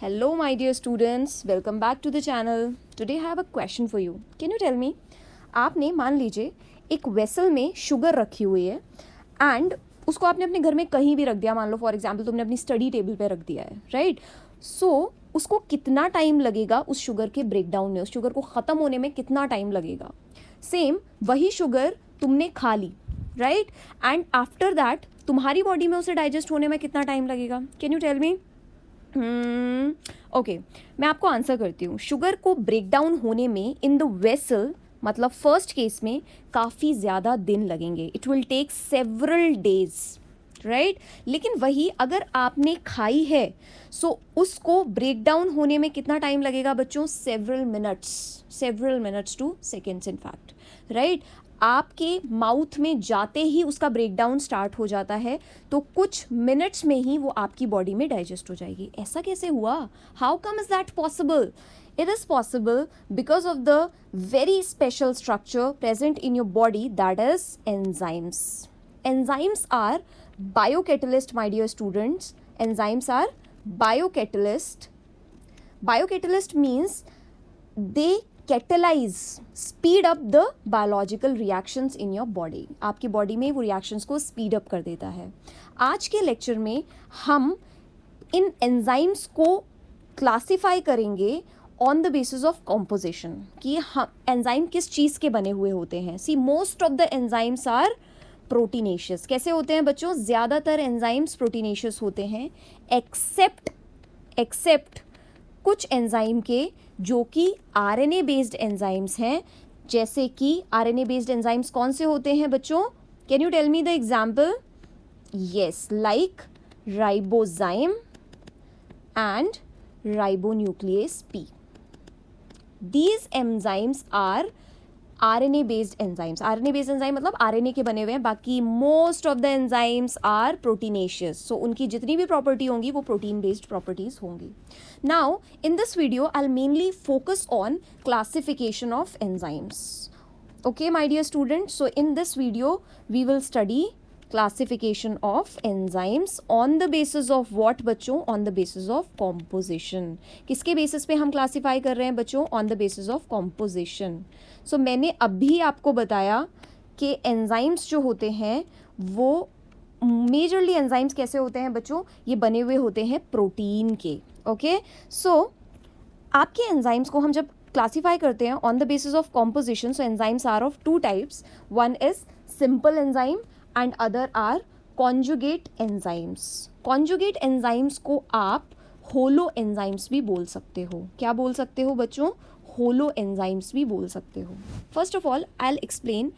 Hello, my dear students. Welcome back to the channel. Today I have a question for you. Can you tell me? आपने मान लीजिए एक vessel में sugar रखी हुई है एंड उसको आपने अपने घर में कहीं भी रख दिया. मान लो फॉर एग्जाम्पल तुमने अपनी स्टडी टेबल पे रख दिया है, राइट? सो उसको कितना टाइम लगेगा उस शुगर के ब्रेकडाउन में, उस शुगर को ख़त्म होने में कितना टाइम लगेगा? सेम वही शुगर तुमने खा ली, राइट? एंड आफ्टर दैट तुम्हारी बॉडी में उसे डाइजेस्ट होने में कितना टाइम लगेगा? Can you tell me? Okay, मैं आपको आंसर करती हूँ. शुगर को ब्रेक डाउन होने में इन द वेसल, मतलब फर्स्ट केस में काफ़ी ज़्यादा दिन लगेंगे. It will take several days, right? लेकिन वही अगर आपने खाई है सो उसको ब्रेक डाउन होने में कितना टाइम लगेगा बच्चों? Several minutes two seconds in fact, right? आपके माउथ में जाते ही उसका ब्रेकडाउन स्टार्ट हो जाता है तो कुछ मिनट्स में ही वो आपकी बॉडी में डाइजेस्ट हो जाएगी. ऐसा कैसे हुआ? How come is that possible? It is possible because of the very special structure present in your body, that is enzymes. Enzymes are biocatalyst, my dear students. Enzymes are biocatalyst. Biocatalyst means they catalyze, speed up the biological reactions in your body. आपकी body में वो reactions को speed up कर देता है. आज के lecture में हम इन एंजाइम्स को क्लासीफाई करेंगे on the basis of composition कि हम एंजाइम किस चीज़ के बने हुए होते हैं. See most of the enzymes are proteinaceous. कैसे होते हैं बच्चों? ज़्यादातर एंजाइम्स प्रोटीनेशियस होते हैं एक्सेप्ट कुछ एंजाइम के जो कि आरएनए बेस्ड एंजाइम्स हैं. जैसे कि आरएनए बेस्ड एंजाइम्स कौन से होते हैं बच्चों? Can you tell me the example? Yes, like ribozyme and ribonuclease P. These enzymes are RNA based enzymes. RNA based enzyme मतलब RNA के बने हुए हैं. बाकी most of the enzymes are proteinaceous. So उनकी जितनी भी property होंगी वो protein based properties होंगी. Now in this video I'll mainly focus on classification of enzymes. Okay, my dear students. So in this video we will study classification of enzymes on the basis of what बच्चों? On the basis of composition. किसके basis पे हम classify कर रहे हैं बच्चों? On the basis of composition. So मैंने अभी आपको बताया कि enzymes जो होते हैं वो majorly enzymes कैसे होते हैं बच्चों? ये बने हुए होते हैं प्रोटीन के. ओके, सो आपके enzymes को हम जब classify करते हैं on the basis of composition, so enzymes are of two types. One is simple enzyme and other are conjugate enzymes. Conjugate enzymes को आप होलो एंजाइम्स भी बोल सकते हो. क्या बोल सकते हो बच्चों? होलो एंजाइम्स भी बोल सकते हो. First of all I will explain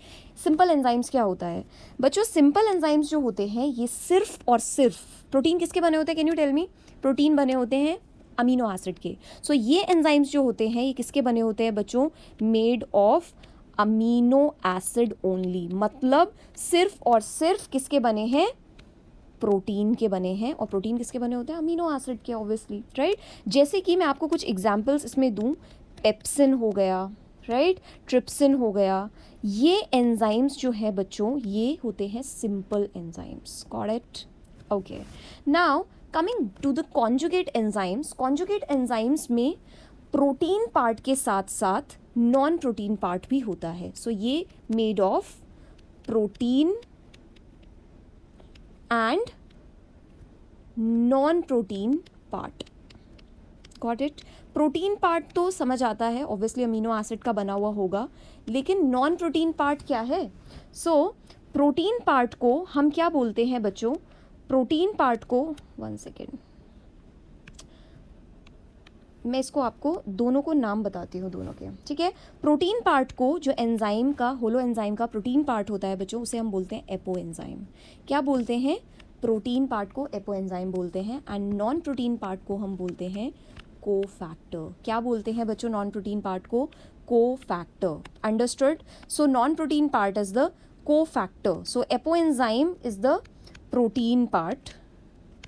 simple enzymes क्या होता है. बच्चों सिंपल एंजाइम्स जो होते हैं ये सिर्फ और सिर्फ प्रोटीन किसके बने होते हैं? Can you tell me? Protein बने होते हैं अमीनो एसिड के. सो ये एंजाइम्स जो होते हैं ये किसके बने होते हैं बच्चों? Made of amino acid only. मतलब सिर्फ और सिर्फ किसके बने हैं? प्रोटीन के बने हैं. और प्रोटीन किसके बने होते हैं? अमीनो एसिड के, ऑब्वियसली, राइट? जैसे कि मैं आपको कुछ एग्जांपल्स इसमें दूं. पेप्सिन हो गया, राइट? ट्रिप्सिन हो गया. ये एंजाइम्स जो है बच्चों ये होते हैं simple enzymes. Got it? Okay, now coming to the conjugate enzymes. Conjugate enzymes में प्रोटीन पार्ट के साथ साथ नॉन प्रोटीन पार्ट भी होता है. सो ये made of protein and non protein part. Got it? Protein part तो समझ आता है, ऑब्वियसली अमीनो एसिड का बना हुआ होगा. लेकिन नॉन प्रोटीन पार्ट क्या है? सो प्रोटीन पार्ट को हम क्या बोलते हैं बच्चों? प्रोटीन पार्ट को, वन सेकेंड, मैं इसको आपको दोनों को नाम बताती हूँ दोनों के, ठीक है? प्रोटीन पार्ट को जो एंजाइम का, होलो एंजाइम का प्रोटीन पार्ट होता है बच्चों उसे हम बोलते हैं एपो एंजाइम. क्या बोलते हैं? प्रोटीन पार्ट को एपो एंजाइम बोलते हैं. एंड नॉन प्रोटीन पार्ट को हम बोलते हैं कोफैक्टर. क्या बोलते हैं बच्चों नॉन प्रोटीन पार्ट को? Cofactor. Understood? So non protein part is the cofactor. So apo enzyme is the protein part,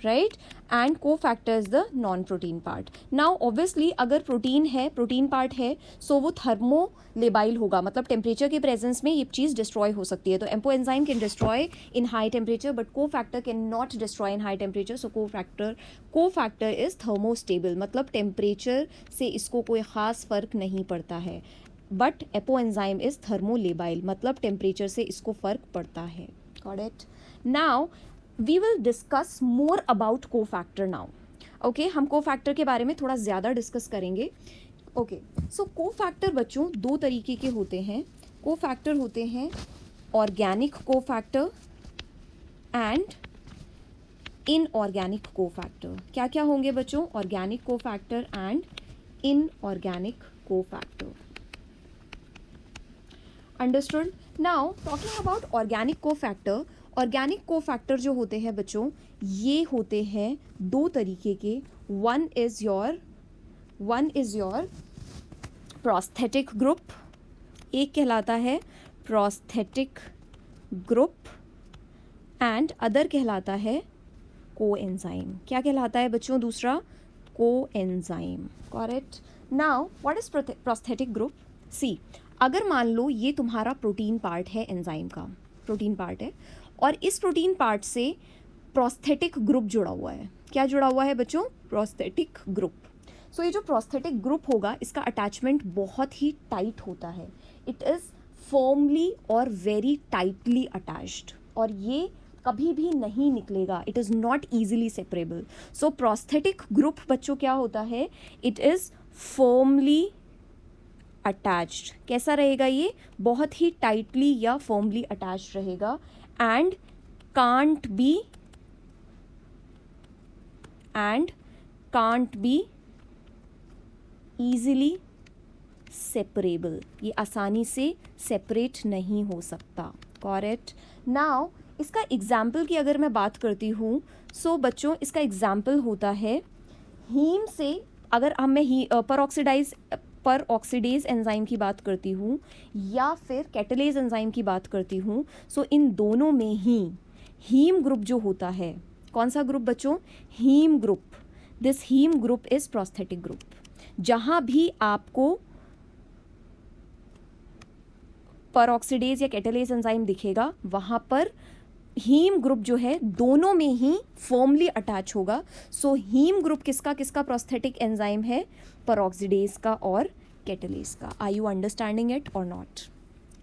right, and cofactor is the non protein part. Now obviously अगर प्रोटीन है, protein part है, सो वो thermolabile होगा, मतलब temperature के presence में ये चीज़ destroy हो सकती है. तो apoenzyme can destroy in high temperature but cofactor can not destroy in high temperature. So cofactor is thermostable, मतलब टेम्परेचर से इसको कोई ख़ास फ़र्क नहीं पड़ता है. बट एपोएंजाइम इज थर्मोलेबाइल, मतलब टेम्परेचर से इसको फ़र्क पड़ता है. Got it. Now we will discuss more about cofactor now. Okay, हम कोफैक्टर के बारे में थोड़ा ज़्यादा डिस्कस करेंगे. ओके, सो कोफैक्टर बच्चों दो तरीके के होते हैं. कोफैक्टर होते हैं organic cofactor and inorganic cofactor. क्या क्या होंगे बच्चों? Organic cofactor and inorganic cofactor. Understood. Now talking about organic cofactor. Organic cofactor जो होते हैं बच्चों, ये होते हैं दो तरीके के. One is your prosthetic group, एक कहलाता है प्रोस्थेटिक ग्रुप एंड अदर कहलाता है कोएंजाइम. क्या कहलाता है बच्चों? दूसरा coenzyme. Correct. Now what is prosthetic group? See, अगर मान लो ये तुम्हारा प्रोटीन पार्ट है, एंजाइम का प्रोटीन पार्ट है, और इस प्रोटीन पार्ट से प्रोस्थेटिक ग्रुप जुड़ा हुआ है. क्या जुड़ा हुआ है बच्चों? Prosthetic group. सो ये जो प्रोस्थेटिक ग्रुप होगा, इसका अटैचमेंट बहुत ही टाइट होता है. इट इज़ फर्मली और वेरी टाइटली अटैच्ड, और ये कभी भी नहीं निकलेगा. It is not easily separable. So prosthetic group बच्चों क्या होता है? It is firmly attached. कैसा रहेगा ये? बहुत ही टाइटली या फर्मली अटैच्ड रहेगा. And can't be easily separable. ये आसानी से सेपरेट नहीं हो सकता. करेक्ट. नाउ इसका एग्जाम्पल की अगर मैं बात करती हूँ, सो बच्चों इसका एग्जाम्पल होता है हीम से. अगर मैं पर ऑक्सीडेज एंजाइम की बात करती हूँ या फिर कैटलेज एंजाइम की बात करती हूँ, सो इन दोनों में ही हीम ग्रुप जो होता है, कौन सा ग्रुप बच्चों? Haem group. This haem group is prosthetic group. जहाँ भी आपको पर ऑक्सीडेज या कैटलेज एंजाइम दिखेगा, वहाँ पर हीम ग्रुप जो है दोनों में ही फर्मली अटैच होगा. सो हीम ग्रुप किसका प्रोस्थेटिक एंजाइम है? परऑक्सीडेज का और कैटलेज का. आर यू अंडरस्टैंडिंग इट और नॉट?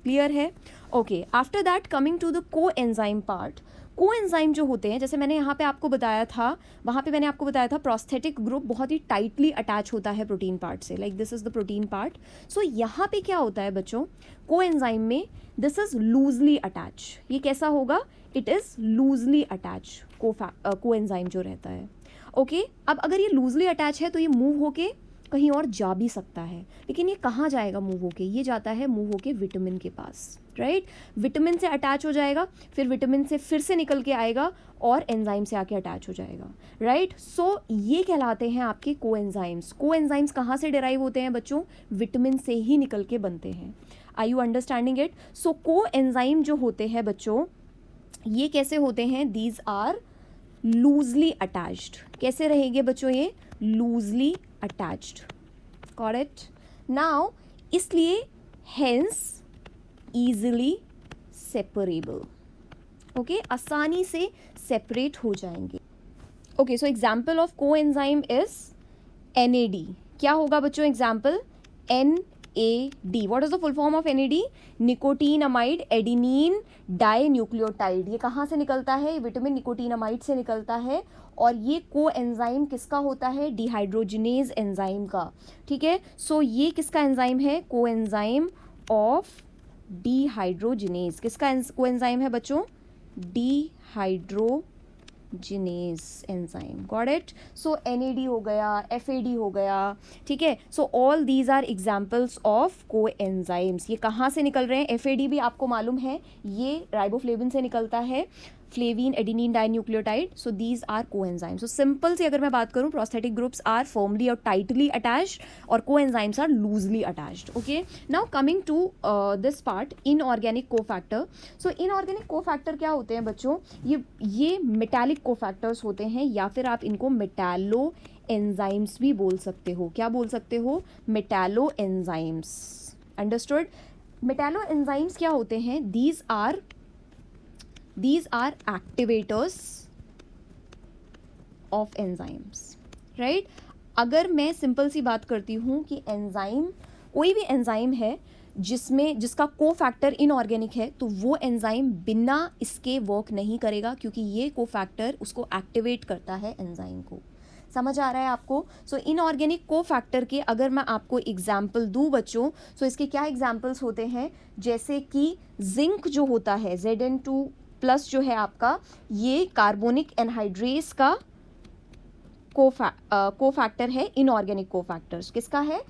क्लियर है? Okay. After that coming to the coenzyme part. Coenzyme जो होते हैं, जैसे मैंने यहाँ पे आपको बताया था, वहाँ पे मैंने आपको बताया था प्रोस्थेटिक ग्रुप बहुत ही टाइटली अटैच होता है प्रोटीन पार्ट से. Like this is the protein part. So यहाँ पे क्या होता है बच्चों? कोएंजाइम में दिस इज लूजली अटैच. ये कैसा होगा? It is loosely attach. Coenzyme जो रहता है. ओके. अब अगर ये लूजली अटैच है तो ये मूव होके कहीं और जा भी सकता है, लेकिन ये कहाँ जाएगा मूव होके? ये जाता है मूव होके विटामिन के पास. राइट. विटामिन से अटैच हो जाएगा, फिर विटामिन से फिर से निकल के आएगा और एंजाइम से आके अटैच हो जाएगा. राइट. सो ये कहलाते हैं आपके कोएंजाइम्स. कोएंजाइम्स कहाँ से डिराइव होते हैं बच्चों? विटामिन से ही निकल के बनते हैं. Are you understanding it? So coenzyme जो होते हैं बच्चों, ये कैसे होते हैं? These are loosely attached. कैसे रहेंगे बच्चों ये? Loosely attached. करेक्ट. नाउ इसलिए हेंस ईजिली सेपरेबल. ओके, आसानी से सेपरेट हो जाएंगे. Okay, so example of coenzyme is NAD. क्या होगा बच्चों example? NAD. What is the full form of NAD? Nicotinamide adenine dinucleotide. ये कहाँ से निकलता है? विटामिन निकोटीनामाइड से निकलता है. और ये कोएंजाइम किसका होता है? डिहाइड्रोजिनेज एंजाइम का. ठीक है. सो ये किसका एंजाइम है? Coenzyme of dehydrogenase. किसका कोएंजाइम है बच्चों? Dehydrogenase enzyme. Got it. So NAD हो गया, FAD हो गया. ठीक है. So all these are examples of coenzymes. ये कहाँ से निकल रहे हैं? FAD भी आपको मालूम है, ये राइबोफ्लेविन से निकलता है. Flavin adenine dinucleotide, so these are coenzymes. So simple से अगर मैं बात करूं, प्रोस्थेटिक ग्रुप्स आर फर्मली और टाइटली अटैच्ड और coenzymes are loosely attached. Okay, now coming to this part, inorganic cofactor. So inorganic cofactor क्या होते हैं बच्चों? ये मेटालिक कोफैक्टर्स होते हैं, या फिर आप इनको मेटालो एंजाइम्स भी बोल सकते हो. क्या बोल सकते हो? Metallo enzymes. Understood? Metallo enzymes क्या होते हैं? These are activators of enzymes, right? अगर मैं सिंपल सी बात करती हूँ कि एंजाइम, कोई भी एंजाइम है जिसका कोफैक्टर इनऑर्गेनिक है, तो वो एंजाइम बिना इसके वर्क नहीं करेगा, क्योंकि ये कोफैक्टर उसको एक्टिवेट करता है एंजाइम को. समझ आ रहा है आपको? सो इनऑर्गेनिक कोफैक्टर के अगर मैं आपको एग्जाम्पल दूं बच्चों, सो इसके क्या एग्जाम्पल्स होते हैं? जैसे कि जिंक जो होता है, Zn2+ जो है आपका, ये कार्बोनिक एनहाइड्रेस का कोफैक्टर है. इनऑर्गेनिक कोफैक्टर्स किसका है?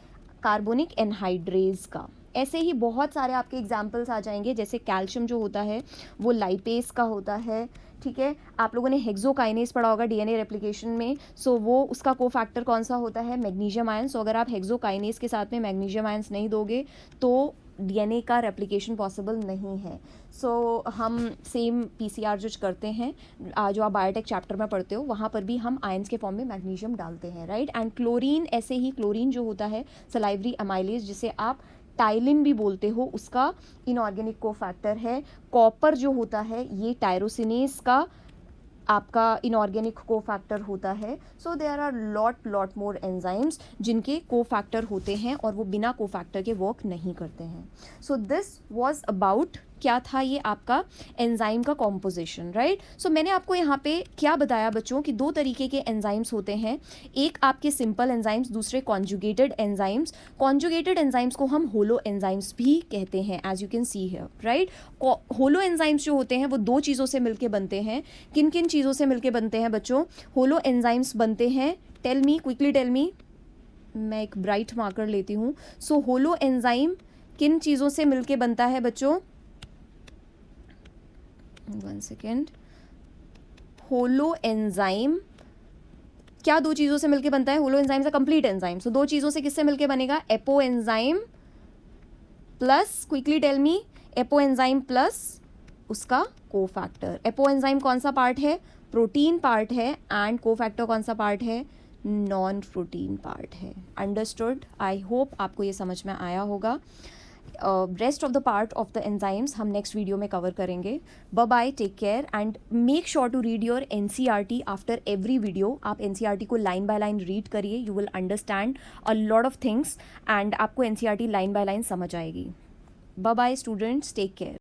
कार्बोनिक एनहाइड्रेस का. ऐसे ही बहुत सारे आपके एग्जाम्पल्स आ जाएंगे. जैसे कैल्शियम जो होता है वो लाइपेस का होता है. ठीक है, आप लोगों ने हेक्सोकाइनेस पढ़ा होगा डीएनए रेप्लिकेशन में. सो वो उसका कोफैक्टर कौन सा होता है? Magnesium ion. सो अगर आप हेक्सोकाइनेस के साथ में मैग्नीशियम आयंस नहीं दोगे तो डीएनए का रेप्लिकेशन पॉसिबल नहीं है. सो हम सेम पीसीआर जो करते हैं, जो आप बायोटेक चैप्टर में पढ़ते हो, वहाँ पर भी हम आयंस के फॉर्म में मैग्नीशियम डालते हैं, राइट? एंड क्लोरीन, ऐसे ही क्लोरीन जो होता है सलाइवरी अमाइलेज, जिसे आप टाइलिन भी बोलते हो, उसका इनऑर्गेनिक कोफैक्टर है. कॉपर जो होता है ये टायरोसिनेस का आपका इनऑर्गेनिक कोफैक्टर होता है. So there are lot more enzymes जिनके कोफैक्टर होते हैं और वो बिना कोफैक्टर के वर्क नहीं करते हैं. सो दिस वाज अबाउट, क्या था ये आपका एंजाइम का कॉम्पोजिशन, राइट? सो मैंने आपको यहाँ पे क्या बताया बच्चों कि दो तरीके के एंजाइम्स होते हैं. एक आपके सिंपल एंजाइम्स, दूसरे कॉन्जुगेटेड एंजाइम्स. कॉन्जुगेटेड एंजाइम्स को हम होलो एंजाइम्स भी कहते हैं, as you can see here, right? Holo enzymes जो होते हैं वो दो चीज़ों से मिलके बनते हैं. किन किन चीज़ों से मिलके बनते हैं बच्चों? होलो एंजाइम्स बनते हैं, tell me, quickly tell me. मैं एक ब्राइट मार्कर लेती हूँ. सो होलो एंजाइम किन चीज़ों से मिलके बनता है बच्चों? 1 सेकेंड. होलो एंजाइम क्या दो चीज़ों से मिलके बनता है? Holoenzyme a complete enzyme. So दो चीज़ों से किससे मिलके बनेगा? Apoenzyme plus, quickly tell me, apoenzyme plus उसका कोफैक्टर. एपो एंजाइम कौन सा पार्ट है? प्रोटीन पार्ट है. एंड कोफैक्टर कौन सा पार्ट है? नॉन प्रोटीन पार्ट है. अंडरस्टूड? आई होप आपको ये समझ में आया होगा. Rest of the part of the enzymes हम नेक्स्ट वीडियो में कवर करेंगे. Bye bye, take care and make sure to read your NCERT after every video. आप एनसीईआरटी को लाइन बाय लाइन रीड करिए, you will understand a lot of things and आपको NCERT line by line समझ आएगी. Bye bye students, take care.